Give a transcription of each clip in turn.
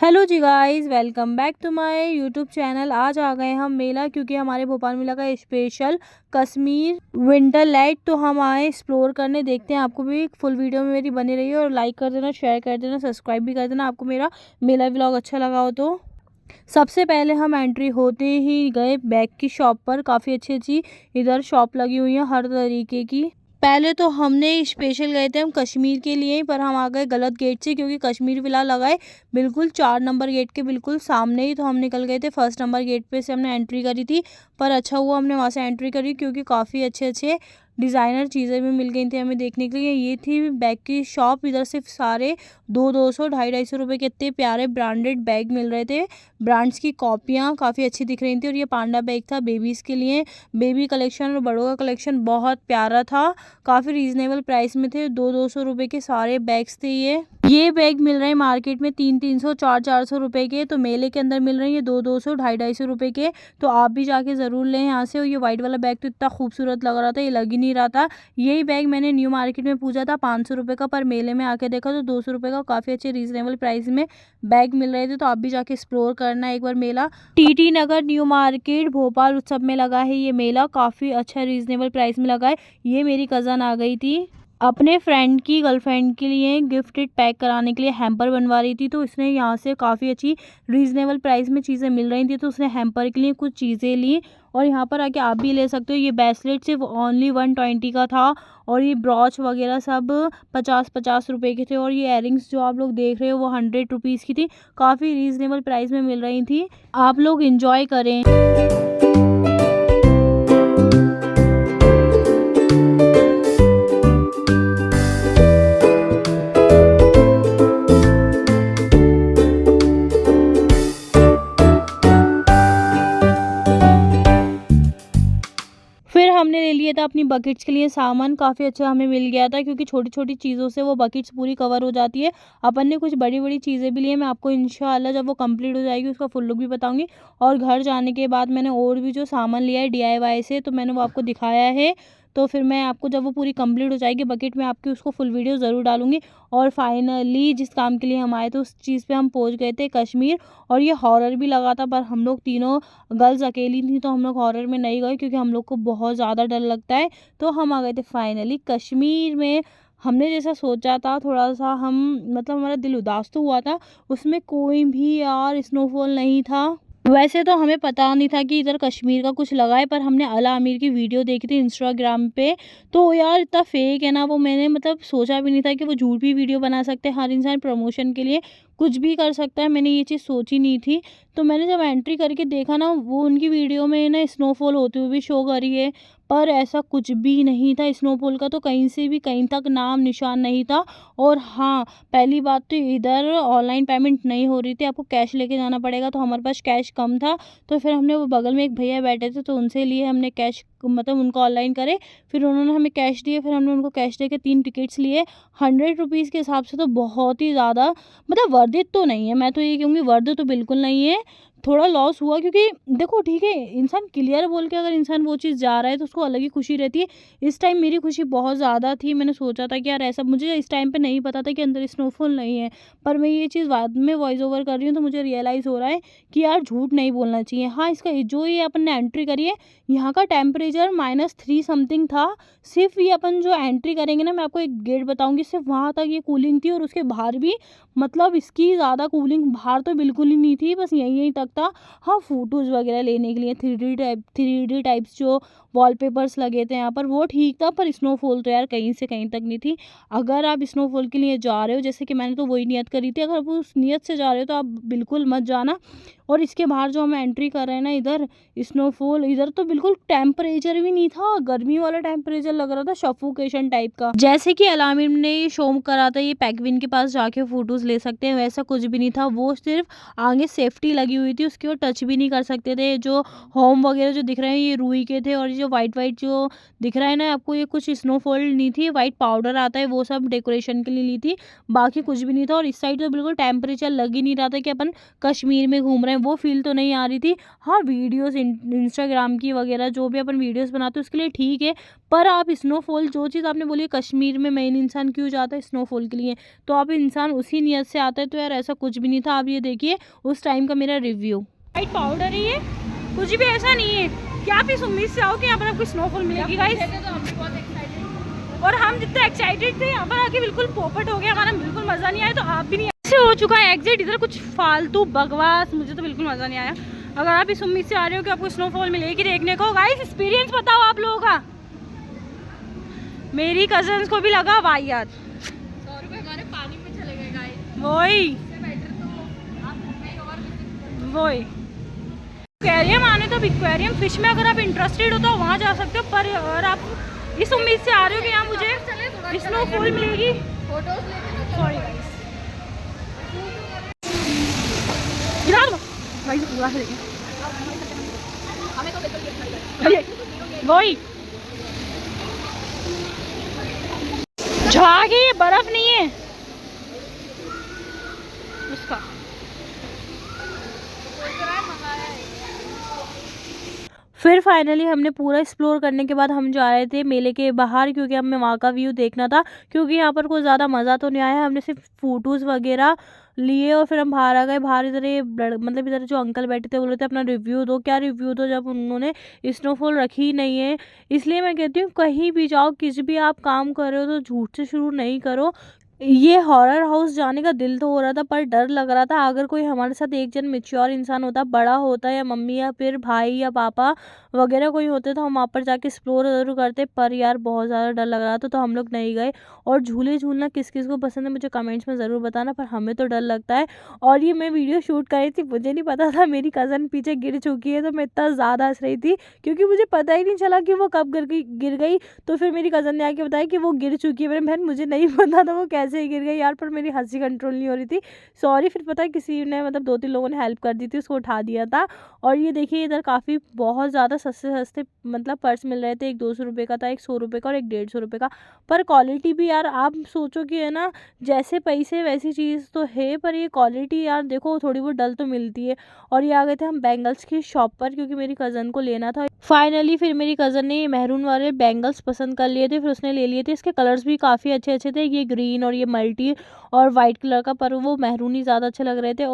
Hello जी guys, welcome back to my YouTube channel. आज आ गए हम मेला, क्योंकि हमारे भोपाल मेला का स्पेशल कश्मीर विंटर लाइट। तो हम आए एक्सप्लोर करने, देखते हैं। आपको भी फुल वीडियो में मेरी बनी रही है और लाइक कर देना, शेयर कर देना, सब्सक्राइब भी कर देना आपको मेरा मेला व्लॉग अच्छा लगा हो तो। सबसे पहले हम एंट्री होते ही गए बैग की शॉप पर। काफ़ी अच्छी अच्छी इधर शॉप लगी हुई है हर तरीके की। पहले तो हमने स्पेशल गए थे हम कश्मीर के लिए, पर हम आ गए गलत गेट से, क्योंकि कश्मीर विला लगाए बिल्कुल 4 नंबर गेट के बिल्कुल सामने ही। तो हम निकल गए थे फर्स्ट नंबर गेट पे से, हमने एंट्री करी थी। पर अच्छा हुआ हमने वहाँ से एंट्री करी, क्योंकि काफ़ी अच्छे अच्छे डिज़ाइनर चीज़ें भी मिल गई थी हमें देखने के लिए। ये थी बैग की शॉप। इधर सिर्फ सारे 200 250 रुपये के इतने प्यारे ब्रांडेड बैग मिल रहे थे। ब्रांड्स की कॉपियाँ काफ़ी अच्छी दिख रही थी। और ये पांडा बैग था बेबीज़ के लिए। बेबी कलेक्शन और बड़ों का कलेक्शन बहुत प्यारा था। काफ़ी रीजनेबल प्राइस में थे। 200 रुपये के सारे बैग्स थे। ये बैग मिल रहे हैं मार्केट में 300 400 रुपये के, तो मेले के अंदर मिल रहे हैं ये 200 250 रुपये के। तो आप भी जाके ज़रूर लें यहाँ से। और ये वाइट वाला बैग तो इतना खूबसूरत लग रहा था, ये लग ही नहीं रहा था। यही बैग मैंने न्यू मार्केट में पूछा था 500 रुपये का, पर मेले में आके देखा तो 200 रुपये का काफ़ी अच्छे रीजनेबल प्राइस में बैग मिल रहे थे। तो आप भी जाके एक्सप्लोर करना एक बार मेला। टीटी नगर न्यू मार्केट भोपाल उत्सव में लगा है ये मेला। काफ़ी अच्छा रीजनेबल प्राइस में लगा है। ये मेरी कज़न आ गई थी अपने फ्रेंड की गर्लफ्रेंड के लिए गिफ्टेड पैक कराने के लिए, हैम्पर बनवा रही थी। तो इसने यहाँ से काफ़ी अच्छी रीज़नेबल प्राइस में चीज़ें मिल रही थी, तो उसने हैम्पर के लिए कुछ चीज़ें ली। और यहाँ पर आके आप भी ले सकते हो। ये ब्रेसलेट सिर्फ ओनली 120 का था। और ये ब्रॉच वगैरह सब 50 रुपये के थे। और ये इयररिंग्स जो आप लोग देख रहे हो वो 100 रुपीज़ की थी। काफ़ी रीज़नेबल प्राइस में मिल रही थी। आप लोग इंजॉय करें। फिर हमने ले लिया था अपनी बकेट्स के लिए सामान। काफ़ी अच्छा हमें मिल गया था, क्योंकि छोटी छोटी चीज़ों से वो बकेट्स पूरी कवर हो जाती है। अपन ने कुछ बड़ी बड़ी चीज़ें भी ली है। मैं आपको इंशाल्लाह जब वो कंप्लीट हो जाएगी उसका फुल लुक भी बताऊंगी। और घर जाने के बाद मैंने और भी जो सामान लिया है DIY से, तो मैंने वो आपको दिखाया है। तो फिर मैं आपको जब वो पूरी कंप्लीट हो जाएगी बकेट में, आपकी उसको फुल वीडियो ज़रूर डालूंगी। और फाइनली जिस काम के लिए हम आए थे उस चीज़ पे हम पहुंच गए थे, कश्मीर। और ये हॉरर भी लगा था, पर हम लोग तीनों गर्ल्स अकेली थी, तो हम लोग हॉरर में नहीं गए, क्योंकि हम लोग को बहुत ज़्यादा डर लगता है। तो हम आ गए थे फाइनली कश्मीर में। हमने जैसा सोचा था, थोड़ा सा हम मतलब हमारा दिल उदास तो हुआ था। उसमें कोई भी यार स्नोफॉल नहीं था। वैसे तो हमें पता नहीं था कि इधर कश्मीर का कुछ लगा है, पर हमने अल आमिर की वीडियो देखी थी इंस्टाग्राम पे। तो यार इतना फेक है ना वो, मैंने मतलब सोचा भी नहीं था कि वो झूठ भी वीडियो बना सकते हैं। हर इंसान प्रमोशन के लिए कुछ भी कर सकता है, मैंने ये चीज़ सोची नहीं थी। तो मैंने जब एंट्री करके देखा ना, वो उनकी वीडियो में ना स्नोफॉल होते हुए भी शो करी है, पर ऐसा कुछ भी नहीं था स्नोफॉल का। तो कहीं से भी कहीं तक नाम निशान नहीं था। और हाँ, पहली बात तो इधर ऑनलाइन पेमेंट नहीं हो रही थी, आपको कैश लेके जाना पड़ेगा। तो हमारे पास कैश कम था, तो फिर हमने वो बगल में एक भैया बैठे थे तो उनसे लिए हमने कैश, मतलब उनको ऑनलाइन करे। फिर उन्होंने हमें कैश दिए, फिर हमने उनको कैश दे के 3 टिकट्स लिए। 100 रुपीज़ के हिसाब से तो बहुत ही ज़्यादा, मतलब वर्थ इट तो नहीं है। मैं तो ये कहूँगी वर्थ तो बिल्कुल नहीं है। थोड़ा लॉस हुआ, क्योंकि देखो ठीक है, इंसान क्लियर बोल के अगर इंसान वो चीज़ जा रहा है तो उसको अलग ही खुशी रहती है। इस टाइम मेरी खुशी बहुत ज़्यादा थी। मैंने सोचा था कि यार ऐसा, मुझे इस टाइम पे नहीं पता था कि अंदर स्नोफॉल नहीं है। पर मैं ये चीज़ बाद में वॉइस ओवर कर रही हूँ तो मुझे रियलाइज़ हो रहा है कि यार झूठ नहीं बोलना चाहिए। हाँ, इसका जो ये अपन ने एंट्री करी है, यहाँ का टेम्परेचर -3 समथिंग था। सिर्फ ये अपन जो एंट्री करेंगे ना, मैं आपको एक गेट बताऊंगी, सिर्फ वहाँ तक ये कूलिंग थी। और उसके बाहर भी मतलब इसकी ज़्यादा कूलिंग बाहर तो बिल्कुल ही नहीं थी, बस यहीं यहीं तक था। हाँ, फ़ोटोज़ वगैरह लेने के लिए 3D टाइप्स जो वॉलपेपर्स लगे थे यहाँ पर, वो ठीक था। पर स्नोफॉल तो यार कहीं से कहीं तक नहीं थी। अगर आप स्नोफॉल के लिए जा रहे हो, जैसे कि मैंने तो वही नियत करी थी, अगर आप उस नियत से जा रहे हो तो आप बिल्कुल मत जाना। और इसके बाहर जो हम एंट्री कर रहे हैं ना, इधर स्नोफॉल, इधर तो बिल्कुल टेम्परेचर भी नहीं था, गर्मी वाला टेम्परेचर लग रहा था, सफोकेशन टाइप का। जैसे कि अल आमिर ने ये शो करा था, ये पेंगुइन के पास जाके फोटोज ले सकते हैं, वैसा कुछ भी नहीं था। वो सिर्फ आगे सेफ्टी लगी हुई थी, उसकी वो टच भी नहीं कर सकते थे। जो होम वगैरह जो दिख रहे हैं ये रुई के थे। और जो वाइट वाइट जो दिख रहा है ना आपको, ये कुछ स्नोफॉल नहीं थी, वाइट पाउडर आता है वो सब डेकोरेशन के लिए ली थी, बाकी कुछ भी नहीं था। और इस साइड तो बिल्कुल टेम्परेचर लग ही नहीं रहा था कि अपन कश्मीर में घूम रहे हैं। वो फील तो नहीं आ रही थी। हाँ, वीडियोस इंस्टाग्राम की वगैरह जो भी अपन वीडियोस बनाते हैं उसके लिए ठीक है, पर आप स्नोफॉल जो चीज़ आपने बोली कश्मीर में मेन इंसान क्यों जाता है स्नोफॉल के लिए, तो आप इंसान उसी नियत से आता है। तो यार ऐसा कुछ भी नहीं था। आप ये देखिए उस टाइम का मेरा रिव्यू। वाइट पाउडर ही है, कुछ भी ऐसा नहीं है कि आप इस उम्मीद से आओ कि यहाँ पर आपको स्नोफॉल मिलेगी गाइस। और हम जितने एक्साइटेड थे यहाँ पर आके बिल्कुल पोपट हो गया हमारा, बिल्कुल मज़ा नहीं आया। तो आप भी नहीं ऐसे हो चुका है एग्जिट, इधर कुछ फालतू बकवास, मुझे तो बिल्कुल मज़ा नहीं आया। अगर आप इस उम्मीद से आ रहे हो कि आपको स्नोफॉल मिलेगी देखने को, गाइस एक्सपीरियंस बताओ आप लोगों का। मेरी कजन्स को भी लगा वाहियात। 100 रुपये हमारे पानी में चले गए गाइस। वही एक्वेरियम आने तो एक्वेरियम फिश में अगर आप इंटरेस्टेड हो तो वहाँ जा सकते हो, पर अगर आप इस उम्मीद से आ रहे हो कि यहाँ मुझे स्नोफॉल मिलेगी, सॉरी गाइस। वही झाग है, ये बर्फ नहीं है उसका। फिर फाइनली हमने पूरा एक्सप्लोर करने के बाद हम जा रहे थे मेले के बाहर, क्योंकि हमें वहाँ का व्यू देखना था। क्योंकि यहाँ पर कोई ज़्यादा मज़ा तो नहीं आया, हमने सिर्फ फ़ोटोज़ वगैरह लिए और फिर हम बाहर आ गए। बाहर इधर ये मतलब इधर जो अंकल बैठे थे बोले थे अपना रिव्यू दो। क्या रिव्यू दो जब उन्होंने स्नोफॉल रखी ही नहीं है। इसलिए मैं कहती हूँ कहीं भी जाओ, किसी भी आप काम कर रहे हो तो झूठ से शुरू नहीं करो। ये हॉरर हाउस जाने का दिल तो हो रहा था, पर डर लग रहा था। अगर कोई हमारे साथ एक जन मैच्योर इंसान होता, बड़ा होता, या मम्मी या फिर भाई या पापा वगैरह कोई होते, तो हम वहाँ पर जाके एक्सप्लोर ज़रूर करते। पर यार बहुत ज़्यादा डर लग रहा था तो हम लोग नहीं गए। और झूले झूलना किस किस को पसंद है मुझे कमेंट्स में ज़रूर बताना, पर हमें तो डर लगता है। और ये मैं वीडियो शूट कर रही थी, मुझे नहीं पता था मेरी कज़न पीछे गिर चुकी है, तो मैं इतना ज़्यादा हंस रही थी क्योंकि मुझे पता ही नहीं चला कि वो कब गिर गई। तो फिर मेरी कज़न ने आके बताया कि वो गिर चुकी है। मेरी बहन मुझे नहीं पता था वो कैसे गिर गई यार, पर मेरी हंसी कंट्रोल नहीं हो रही थी। सॉरी। फिर पता है किसी ने मतलब 2-3 लोगों ने हेल्प कर दी थी, उसको उठा दिया था। और ये देखिए इधर काफ़ी बहुत ज़्यादा सस्ते सस्ते मतलब पर्स मिल रहे थे। एक 200 रुपये का था, एक 100 रुपये का और एक 150 रुपये का। पर क्वालिटी भी यार आप सोचो कि है ना, जैसे पैसे वैसी चीज़ तो है, पर ये क्वालिटी यार देखो थोड़ी बहुत डल तो मिलती है। और ये आ गए थे हम बैंगल्स की शॉप पर क्योंकि मेरी कज़न को लेना था। फाइनली फिर मेरी कज़न ने ये मैरून वाले बैंगल्स पसंद कर लिए थे, फिर उसने ले लिए थे। इसके कलर्स भी काफ़ी अच्छे अच्छे थे, ये ग्रीन और ये मल्टी और वाइट कलर का, पर वो मैरून ही ज़्यादा अच्छे लग रहे थे।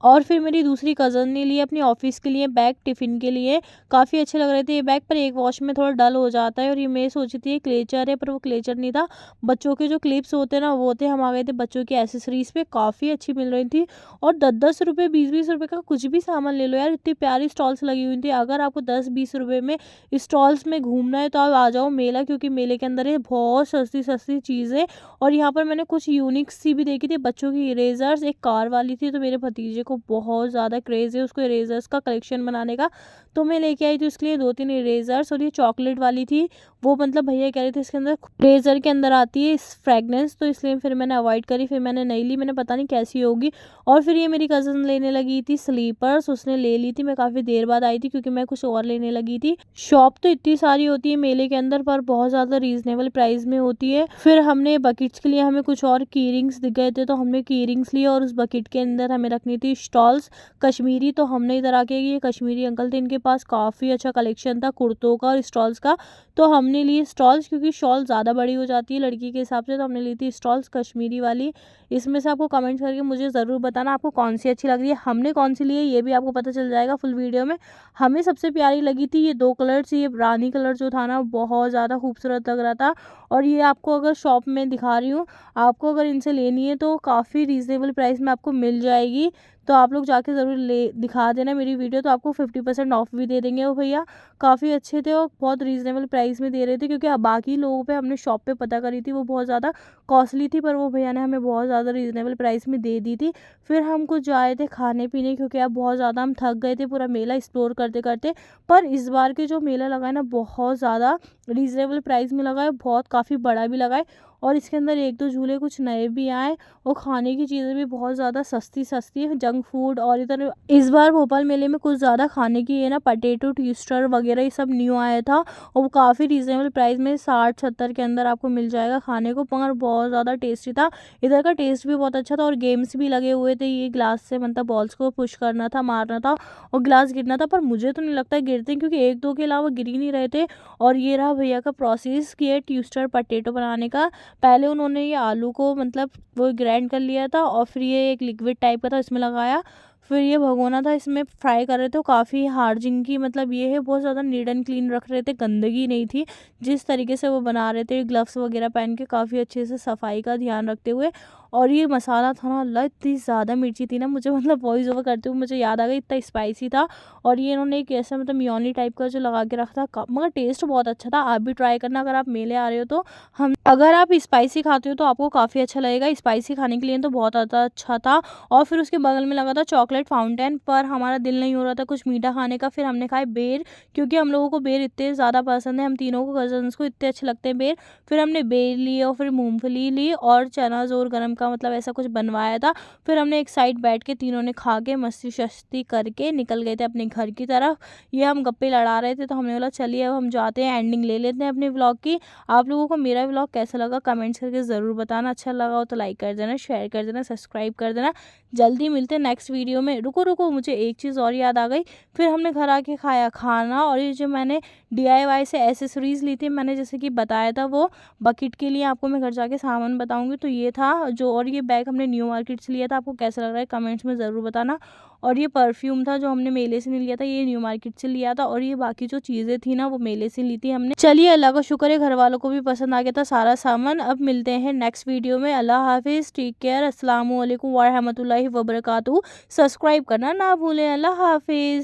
और फिर मेरी दूसरी कज़न ने लिए अपनी ऑफिस के लिए बैग, टिफ़िन के लिए काफ़ी अच्छे लग रहे थे ये बैग, पर एक वॉश में थोड़ा डल हो जाता है। और ये मैं सोची थी क्लेचर है, पर वो क्लेचर नहीं था। बच्चों के जो क्लिप्स होते हैं ना वो थे। हम आ गए थे बच्चों की एसेसरीज़ पे, काफ़ी अच्छी मिल रही थी। और 10-10 रुपये 20-20 रुपये का कुछ भी सामान ले लो यार, इतनी प्यारी स्टॉल्स लगी हुई थी। अगर आपको 10-20 रुपये में स्टॉल्स में घूमना है तो आप आ जाओ मेला, क्योंकि मेले के अंदर है बहुत सस्ती सस्ती चीज़ें। और यहाँ पर मैंने कुछ यूनिक सी भी देखी थी, बच्चों की इरेजर्स, एक कार वाली थी। तो मेरे भतीजे को बहुत ज़्यादा क्रेज़ है उसको इरेजर्स का कलेक्शन बनाने का, तो मैं लेके आई थी उसके लिए 2-3 इरेजर्स। और ये चॉकलेट वाली थी, वो मतलब भैया कह रहे थे इसके अंदर इरेजर के अंदर आती है इस फ्रेगनेंस, तो इसलिए फिर मैंने अवॉइड करी। फिर मैंने नहीं ली, मैंने पता नहीं कैसी होगी। और फिर ये मेरी कज़न लेने लगी थी स्लीपर्स, उसने ले ली थी। मैं काफ़ी देर बाद आई थी क्योंकि मैं कुछ और लेने लगी थी। शॉप तो इतनी सारी होती है मेले के अंदर, पर बहुत ज़्यादा रीज़नेबल प्राइस में होती है। फिर हमने बकेट्स के लिए हमें कुछ और की रिंग्स दिख गए थे, तो हमने की रिंग्स लिए। और उस बकेट के अंदर हमें रखनी थी स्टॉल्स कश्मीरी, तो हमने इधर आके ये कश्मीरी अंकल थे, इनके पास काफ़ी अच्छा कलेक्शन था कुर्तों का और स्टॉल्स का, तो हमने लिए स्टॉल्स। क्योंकि शॉल ज़्यादा बड़ी हो जाती है लड़की के हिसाब से, तो हमने ली थी स्टॉल्स कश्मीरी वाली। इसमें से आपको कमेंट करके मुझे ज़रूर बताना आपको कौन सी अच्छी लग रही है। हमने कौन सी ली है ये भी आपको पता चल जाएगा फुल वीडियो में। हमें सबसे प्यारी लगी थी ये 2 कलर्स, ये रानी कलर जो था ना बहुत ज़्यादा खूबसूरत लग रहा था। और ये आपको अगर शॉप में दिखा रही हूँ, आपको अगर इनसे लेनी है तो काफ़ी रीज़नेबल प्राइस में आपको मिल जाएगी। तो आप लोग जाके ज़रूर ले दिखा देना मेरी वीडियो, तो आपको 50% ऑफ भी दे देंगे वो भैया। काफ़ी अच्छे थे और बहुत रीज़नेबल प्राइस में दे रहे थे, क्योंकि बाकी लोगों पे हमने शॉप पे पता करी थी वो बहुत ज़्यादा कॉस्टली थी, पर वो भैया ने हमें बहुत ज़्यादा रीज़नेबल प्राइस में दे दी थी। फिर हम कुछ जाए थे खाने पीने, क्योंकि अब बहुत ज़्यादा हम थक गए थे पूरा मेला एक्सप्लोर करते करते। पर इस बार के जो मेला लगा है ना बहुत ज़्यादा रीज़नेबल प्राइस में लगा है, बहुत काफ़ी बड़ा भी लगा है। और इसके अंदर 1-2 झूले कुछ नए भी आए, और खाने की चीज़ें भी बहुत ज़्यादा सस्ती सस्ती जंक फूड। और इधर इस बार भोपाल मेले में कुछ ज़्यादा खाने की है ना, पटेटो ट्विस्टर वगैरह ये सब न्यू आया था, और वो काफ़ी रीज़नेबल प्राइस में 60-70 के अंदर आपको मिल जाएगा खाने को, मगर बहुत बहुत ज़्यादा टेस्टी था। इधर का टेस्ट भी बहुत अच्छा था और गेम्स भी लगे हुए थे, ये ग्लास से मतलब बॉल्स को पुश करना था, मारना था और ग्लास गिरना था, पर मुझे तो नहीं लगता गिरते क्योंकि 1-2 के अलावा गिर ही नहीं रहे थे। और ये रहा भैया का प्रोसेस कि ये ट्विस्टर पोटैटो बनाने का। पहले उन्होंने ये आलू को मतलब वो ग्राइंड कर लिया था और फिर ये एक लिक्विड टाइप का था, इसमें लगाया। फिर ये भगोना था, इसमें फ्राई कर रहे थे। काफ़ी हार्जिन की मतलब ये है, बहुत ज़्यादा नीट एंड क्लीन रख रहे थे, गंदगी नहीं थी। जिस तरीके से वो बना रहे थे ग्लव्स वगैरह पहन के, काफ़ी अच्छे से सफाई का ध्यान रखते हुए। और ये मसाला था ना अल्लाह, इतनी ज़्यादा मिर्ची थी ना, मुझे मतलब वॉइस ओवर करते हुए मुझे याद आ गई, इतना स्पाइसी था। और ये इन्होंने एक ऐसा मतलब मेयोनी टाइप का जो लगा के रखा था, मगर टेस्ट बहुत अच्छा था। आप भी ट्राई करना अगर आप मेले आ रहे हो तो। हम अगर आप स्पाइसी खाते हो तो आपको काफ़ी अच्छा लगेगा। स्पाइसी खाने के लिए तो बहुत ज़्यादा अच्छा था। और फिर उसके बगल में लगा था चॉकलेट फाउंटेन, पर हमारा दिल नहीं हो रहा था कुछ मीठा खाने का। फिर हमने खाए बेर, क्योंकि हम लोगों को बेर इतने ज़्यादा पसंद है, हम तीनों को कजन्स को इतने अच्छे लगते हैं बेर। फिर हमने बेर लिए और फिर मूंगफली ली और चना जोर गरम का मतलब ऐसा कुछ बनवाया था। फिर हमने एक साइड बैठ के तीनों ने खा के मस्ती शस्ती करके निकल गए थे अपने घर की तरफ। ये हम गप्पे लड़ा रहे थे तो हमने बोला चलिए अब हम जाते हैं, एंडिंग ले लेते हैं अपने व्लॉग की। आप लोगों को मेरा व्लॉग कैसा लगा कमेंट्स करके ज़रूर बताना। अच्छा लगा हो तो लाइक कर देना, शेयर कर देना, सब्सक्राइब कर देना। जल्दी मिलते हैं नेक्स्ट वीडियो में। रुको रुको, मुझे एक चीज़ और याद आ गई। फिर हमने घर आके खाया खाना, और ये जो मैंने DIY से एसेसरीज़ ली थी, मैंने जैसे कि बताया था वो बकेट के लिए, आपको मैं घर जाके सामान बताऊंगी। तो ये था जो, और ये बैग हमने न्यू मार्केट से लिया था। आपको कैसा लग रहा है कमेंट्स में ज़रूर बताना। और ये परफ्यूम था जो हमने मेले से नहीं लिया था, ये न्यू मार्केट से लिया था। और ये बाकी जो चीज़ें थी ना वो मेले से ली थी हमने। चलिए अल्लाह का शुक्र है घर वालों को भी पसंद आ गया था सारा सामान। अब मिलते हैं नेक्स्ट वीडियो में। अल्लाह हाफिज़, टेक केयर, अस्सलाम वालेकुम व रहमतुल्लाहि व बरकातहू। सब्सक्राइब करना ना भूलें। अल्लाह हाफिज़।